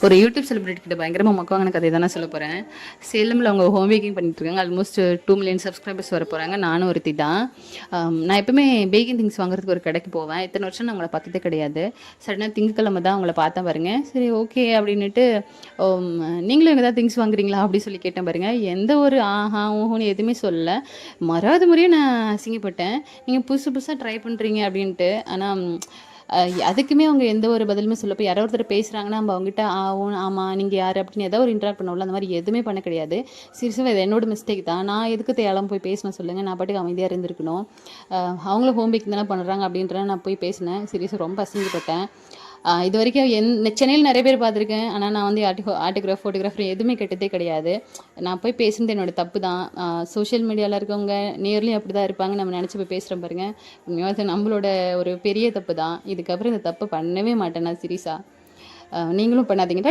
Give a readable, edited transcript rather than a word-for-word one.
ஒரு YouTube celebrity கிட்ட பயங்கரமாக மொக்கவாங்கின கதை தான் நான் சொல்ல போகிறேன். சேலமில் அவங்க ஹோம் பேக்கிங் பண்ணிட்டுருக்காங்க. ஆல்மோஸ்ட் 2 மில்லியன் சப்ஸ்கிரைபர்ஸ் வர போகிறாங்க. நானும் ஒருத்தி தான். நான் எப்பவுமே பேக்கிங் திங்ஸ் வாங்குறதுக்கு ஒரு கடைக்கு போவேன். இத்தனை வருஷம் நான் அவங்கள பார்த்ததே கிடையாது. சடனாக திங்கக்கிழமை தான் அவங்கள பார்த்தா பாருங்க. சரி ஓகே அப்படின்னுட்டு நீங்களும் எங்கே தான் திங்ஸ் வாங்குறீங்களா அப்படி சொல்லி கேட்டேன் பாருங்க. எந்த ஒரு ஆஹா ஊஹுன்னு எதுவுமே சொல்லலை. மறாவது முறையும் நான் அசிங்கப்பட்டேன். நீங்கள் புதுசு புதுசாக ட்ரை பண்ணுறீங்க அப்படின்ட்டு. ஆனால் அதுக்குமே அவங்க எந்த ஒரு பதிலுமே சொல்ல போய் யாரோ ஒருத்தர் பேசுகிறாங்கன்னா நம்ம அவங்ககிட்ட ஆமாம் நீங்கள் யார் அப்படின்னு ஏதாவது ஒரு இன்ட்ராக்ட் பண்ணல. அந்த மாதிரி எதுவுமே பண்ண கிடையாது. சீரியஸாக இது என்னோட மிஸ்டேக் தான். நான் எதுக்கு தேவையில்லாமல் போய் பேசணும் சொல்லுங்கள். நான் பாட்டுக்கு அமைதியாக இருந்திருக்கணும். அவங்களும் ஹோம் பேக்கிங் தானே பண்ணுறாங்க அப்படின்ற நான் போய் பேசினேன். சீரியஸாக ரொம்ப அசிங்கப்பட்டேன். இது வரைக்கும் சென்னையில் நிறைய பேர் பார்த்துருக்கேன். ஆனால் நான் வந்து ஆட்டோகிராஃப் ஃபோட்டோகிராஃபர் எதுவுமே கேட்டதே கிடையாது. நான் போய் பேசுனது என்னோட தப்பு தான். சோஷியல் மீடியாவில் இருக்கவங்க நேர்லேயும் அப்படி தான் இருப்பாங்க. நம்ம நினச்சி போய் பேசுகிறோம் பாருங்க. உண்மையாக நம்மளோட ஒரு பெரிய தப்பு தான். இதுக்கப்புறம் இந்த தப்பு பண்ணவே மாட்டேன் நான் சீரியஸாக. நீங்களும் பண்ணாதீங்க.